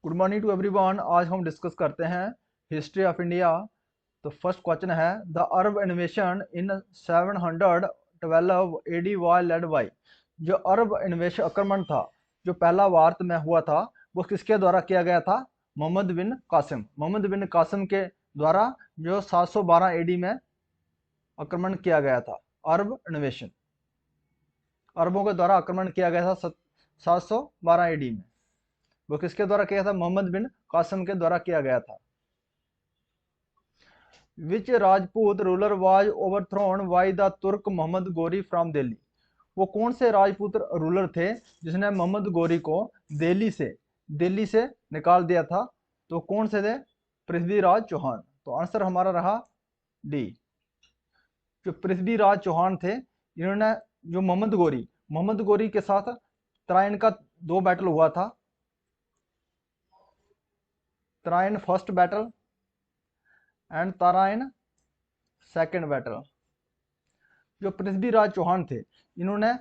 Good morning to everyone. आज हम discuss करते हैं हिस्ट्री ऑफ इंडिया। तो फर्स्ट क्वेश्चन है, the Arab invasion in 712 AD was led by. जो अरब इन्वेशन आक्रमण था, जो पहला भारत में हुआ था, वो किसके द्वारा किया गया था? मोहम्मद बिन कासिम। मोहम्मद बिन कासिम के द्वारा जो 712 एडी में आक्रमण किया गया था। अरब इन्वेशन, अरबों के द्वारा आक्रमण किया गया था 712 एडी में। वो किसके द्वारा किया था? मोहम्मद बिन कासिम के द्वारा किया गया था। Which Rajput ruler was overthrown by the Turk Mohammad गोरी फ्रॉम दिल्ली। वो कौन से राजपूत रूलर थे जिसने मोहम्मद गोरी को दिल्ली से निकाल दिया था? तो कौन से थे? पृथ्वीराज चौहान। तो आंसर हमारा रहा डी। जो पृथ्वीराज चौहान थे, इन्होंने जो मोहम्मद गोरी के साथ तराइन का 2 बैटल हुआ था। Tarain first battle and Tarain second battle. जो पृथ्वीराज चौहान थे, इन्होंने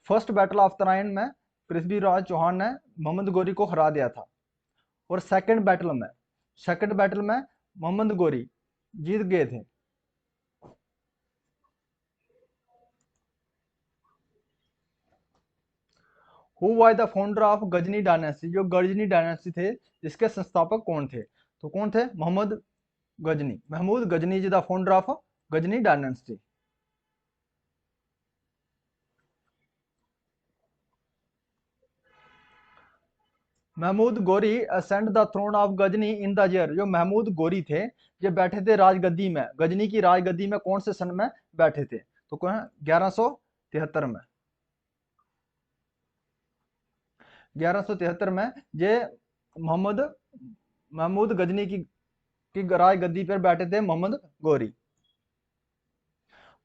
फर्स्ट बैटल ऑफ तराइन में पृथ्वीराज चौहान ने मोहम्मद गोरी को हरा दिया था। और सेकंड बैटल में मोहम्मद गोरी जीत गए थे। Who was the founder of Ghazni dynasty. जो गजनी डायनेस्टी थे, इसके संस्थापक कौन थे? तो कौन थे? Mahmud Ghazni ji the founder of Ghazni dynasty. Mahmud Ghori ascend the throne of Ghazni in the year. जो महमूद गोरी थे, ये बैठे थे राजगद्दी में, गजनी की राजगद्दी में कौन से सन में बैठे थे? तो कौन है? 1173 में। 1173 में ये महमूद गजनी की राजगद्दी पर बैठे थे मोहम्मद गोरी।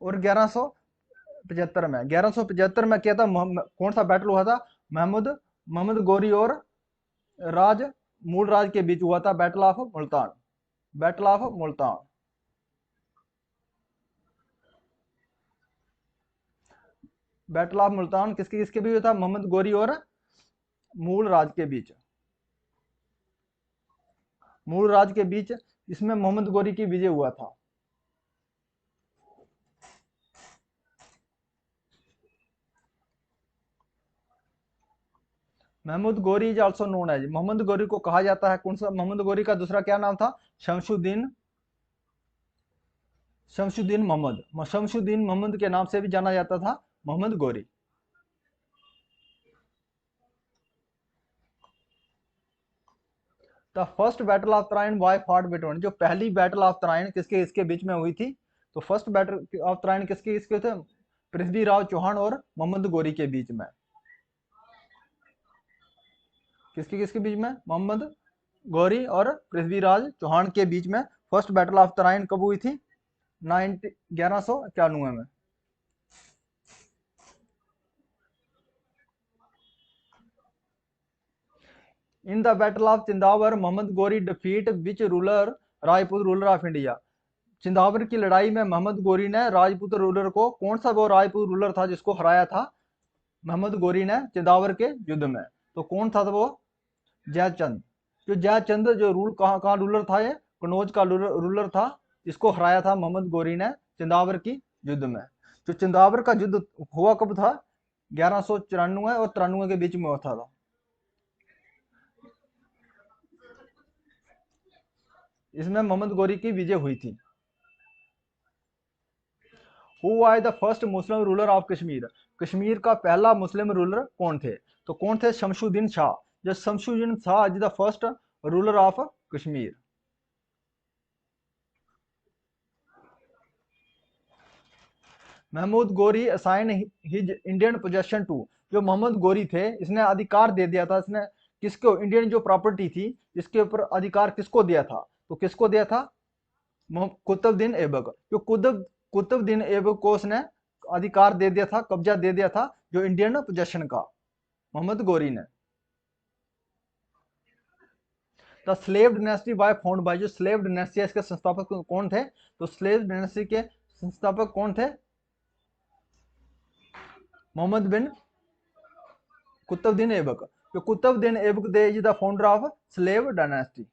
और 1175 में क्या था? कौन सा बैटल हुआ था? मोहम्मद गोरी और मूल राज के बीच हुआ था, battle of Multan. Battle of Multan किसके किसके बीच हुआ था? मोहम्मद गोरी और मूल राज के बीच। इसमें मोहम्मद गोरी की विजय हुआ था। Mahmud Ghori is also known as. Mohammad Ghori को कहा जाता है कौन सा? मोहम्मद गोरी का दूसरा क्या नाम था? शमशुद्दीन मोहम्मद के नाम से भी जाना जाता था Mohammad Ghori. The first battle of Tarain was fought between. जो पहली बैटल ऑफ तराइन किसके इसके बीच में हुई थी? तो फर्स्ट बैटल ऑफ तराइन किसके इसके थे? पृथ्वीराज चौहान और मोहम्मद गोरी के बीच में। किसके बीच में? मोहम्मद गोरी और पृथ्वीराज चौहान के बीच में फर्स्ट बैटल ऑफ तराइन कब हुई थी? 1191 में। In the battle of Chindawar Mohammad Ghori defeat which Rajput ruler of India. Chindawar की लड़ाई में मोहम्मद गोरी ने राजपूत रूलर को, कौन सा वो राजपूत रूलर था जिसको हराया था मोहम्मद गोरी ने चिंदावर के युद्ध में? तो कौन था वो? जयचंद। जो जयचंद जो कहाँ रूलर था? ये कनौज का रूलर था, इसको हराया था मोहम्मद गोरी ने चिंदावर की युद्ध में। जो चिंदावर का युद्ध हुआ कब था? 1194 और 93 के बीच में हुआ था। इसमें मोहम्मद गोरी की विजय हुई थी। Who was the first Muslim ruler of Kashmir. Kashmir का पहला मुस्लिम रूलर कौन थे? तो कौन थे? शमशुद्दीन शाह। जो Shamsuddin Shah is the first ruler of Kashmir. Mahmud Ghori assign his Indian possession to. जो मोहम्मद गोरी थे, इसने अधिकार दे दिया था, इसने किसको? इंडियन जो प्रॉपर्टी थी, इसके ऊपर अधिकार किसको दिया था? तो किसको दिया था? कुतुबुद्दीन ऐबक। जो कुतुबुद्दीन ऐबक को उसने अधिकार दे दिया था, कब्जा दे दिया था जो इंडियन पोजेशन का, मोहम्मद गोरी ने। The slave dynasty was found by. जो स्लेव डायनेस्टी है, इसके संस्थापक कौन थे? तो स्लेव डायनेस्टी के संस्थापक कौन थे? मोहम्मद बिन कुतुबुद्दीन ऐबक। जो Qutbuddin Aibak is the founder of slave dynasty.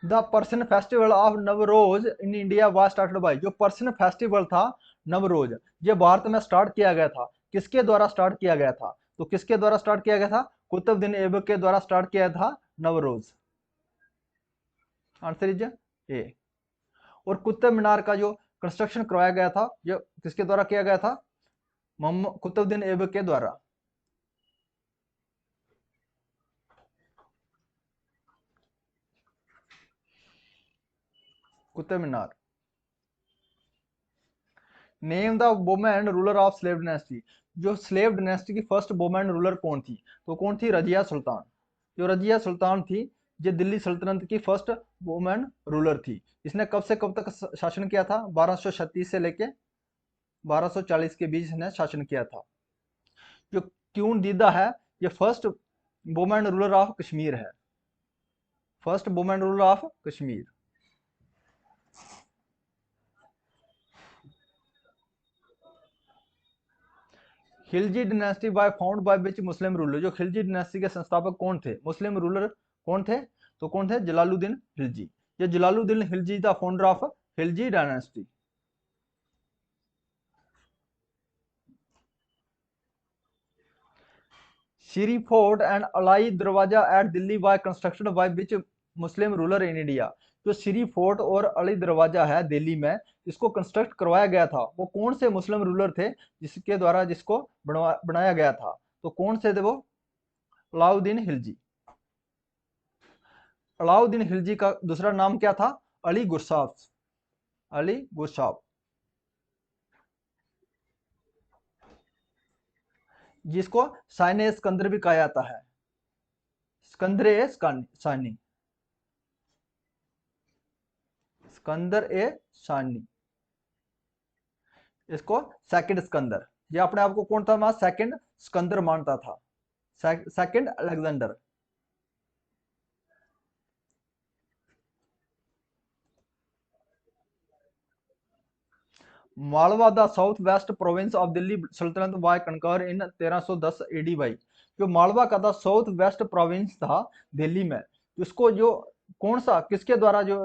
The Persian festival of Navroz in India was started by, जो पर्सन फेस्टिवल था नवरोज, ये भारत में स्टार्ट किया गया था, किसके द्वारा स्टार्ट किया गया था? तो किसके द्वारा स्टार्ट किया गया था? कुतुबुद्दीन ऐबक के द्वारा स्टार्ट किया था नवरोज। Answer is a. और कुतुब मीनार का जो कंस्ट्रक्शन करवाया गया था, जो किसके द्वारा किया गया था? मोहम्मद कुतुबुद्दीन ऐबक के द्वारा। Qutub Minar. Name the women ruler of slave dynasty, जो स्लेव डायनेस्टी की फर्स्ट वुमेन रूलर कौन थी? तो कौन थी? रजिया सुल्तान। जो रजिया सुल्तान थी, ये दिल्ली सल्तनत की फर्स्ट वुमेन रूलर थी। इसने कब से कब तक शासन किया था? 1236 से लेके 1240 के बीच इसने शासन किया था। जो क्यून दीदा है, ये first women ruler of Kashmir है, first women ruler of Kashmir. Khilji dynasty by found by which Muslim ruler, जो खिलजी डायनेस्टी के संस्थापक कौन थे? मुस्लिम रूलर कौन थे? तो कौन थे? जलालुद्दीन खिलजी। ये Jalaluddin Khilji the founder of Khilji dynasty. Shri Fort and Alai Darwaza at Delhi was constructed by which Muslim ruler in India? जो श्री फोर्ट और अली दरवाजा है दिल्ली में, इसको कंस्ट्रक्ट करवाया गया था, वो कौन से मुस्लिम रूलर थे जिसके द्वारा जिसको बनाया गया था? तो कौन से थे वो? अलाउद्दीन खिलजी। अलाउद्दीन खिलजी का दूसरा नाम क्या था? अली गुरसाफ। अली गुरसाफ, जिसको साइने सिकंदर भी कहा जाता है, सिकंदर ए सानी, सिकंदर ए सानी, इसको सेकंड सिकंदर। ये अपने आप को कौन था? मैं सेकंड सिकंदर मानता था, second Alexander. Malwa the south west province of Delhi Sultanate was conquer in 1310 AD by, जो मालवा का था साउथ वेस्ट प्रोविंस था दिल्ली में, उसको जो कौन सा किसके द्वारा जो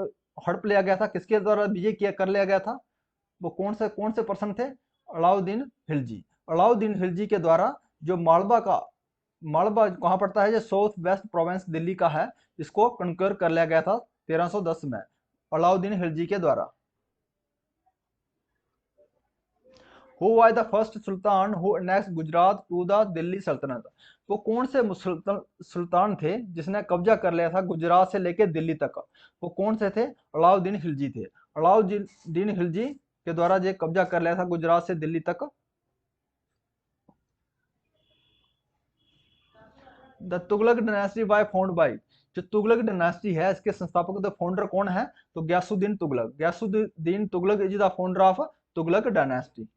हड़प लिया गया था, किसके द्वारा विजय किया कर लिया गया था? वो कौन से पर्सन थे? अलाउद्दीन खिलजी। अलाउद्दीन खिलजी के द्वारा जो मालवा कहाँ पड़ता है? जो साउथ वेस्ट प्रोविंस दिल्ली का है, इसको कनकर कर लिया गया था 1310 में अलाउद्दीन खिलजी के द्वारा। Who was the first Sultan who annexed Gujarat to the Delhi सल्तनत? वो कौन से सुल्तान थे जिसने कब्जा कर लिया था गुजरात से लेकर दिल्ली तक? वो कौन से थे? अलाउद्दीन खिलजी थे। अलाउद्दीन खिलजी के द्वारा जो कब्जा कर लिया था गुजरात से दिल्ली तक। The Tughlaq dynasty by found by, जो तुगलक डायनेस्टी है इसके संस्थापक द फाउंडर कौन है? तो Ghiyasuddin Tughlaq. Ghiyasuddin Tughlaq is the founder of Tughlaq dynasty.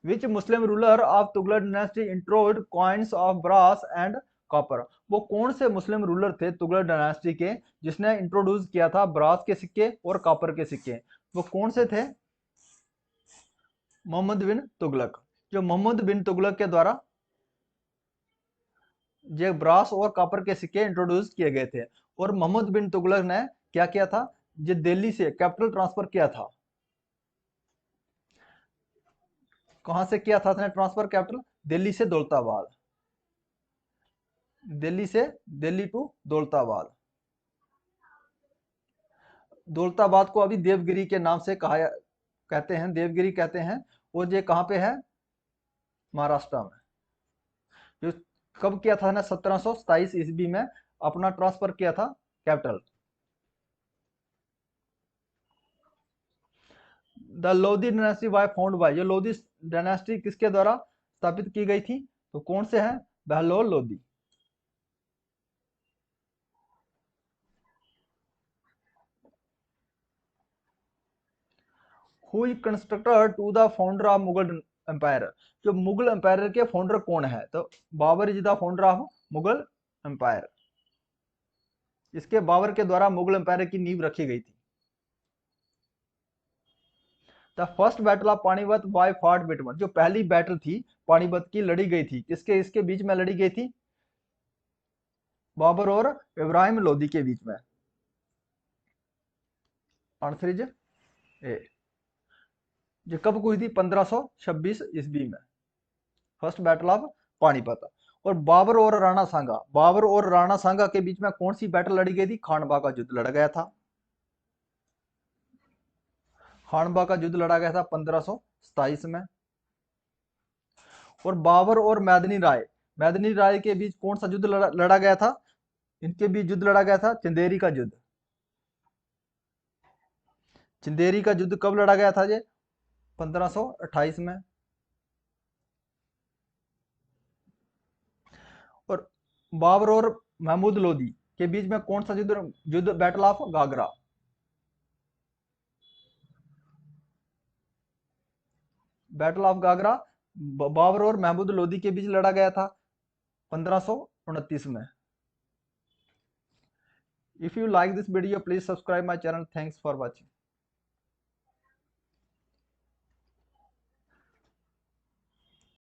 Which Muslim ruler of Tughlaq dynasty introduced coins of brass and copper? वो कौन से मुस्लिम रूलर थे तुगलक डायनेस्टी के जिसने इंट्रोड्यूस किया था ब्रास के सिक्के और कॉपर के सिक्के? वो कौन से थे? मोहम्मद बिन तुगलक। जो मोहम्मद बिन तुगलक के द्वारा ये ब्रास और कॉपर के सिक्के इंट्रोड्यूस किए गए थे। और मोहम्मद बिन तुगलक ने क्या किया था? ये दिल्ली से कैपिटल ट्रांसफर किया था। कहां से किया था उसने ट्रांसफर कैपिटल? दिल्ली से दौलताबाद, दिल्ली से दिल्ली टू दौलताबाद। दौलताबाद को अभी देवगिरी के नाम से कहते हैं, देवगिरी कहते हैं। और ये कहाँ पे है? महाराष्ट्र में। जो कब किया था ना? 1727 ईस्वी में अपना ट्रांसफर किया था capital. The Lodhi dynasty was found by, ये लोधी डायनेस्टी किसके द्वारा स्थापित की गई थी? तो कौन से है? Bahlol Lodi. Who constructor to the founder of Mughal empire, जो मुगल एम्पायर के फाउंडर कौन है? तो Babur is the founder of Mughal empire. इसके बाबर के द्वारा मुगल एम्पायर की नींव रखी गई थी। The first battle of Panipat by fought between, जो पहली बैटल थी पानीपत की लड़ी गई थी, किसके इसके बीच में लड़ी गई थी? बाबर और इब्राहिम लोदी के बीच में। Answer is a. ये कब हुई थी? 1526 ईस्वी में, फर्स्ट बैटल ऑफ पानीपत। और बाबर और राणा सांगा के बीच में कौन सी बैटल लड़ी गई थी? खानवा का युद्ध लड़ा गया था। खानवा का युद्ध लड़ा गया था 1527 में। और बाबर और मैदनी राय के बीच कौन सा युद्ध लड़ा गया था? इनके बीच युद्ध लड़ा गया था चंदेरी का युद्ध। चंदेरी का युद्ध कब लड़ा गया था? ये 1528 में। और बाबर और महमूद लोदी के बीच में कौन सा युद्ध युद्ध battle of Ghaghra. Battle of Ghaghra Babur और महमूद लोदी के बीच लड़ा गया था 1529 में। If you like this video please subscribe my channel. Thanks for watching.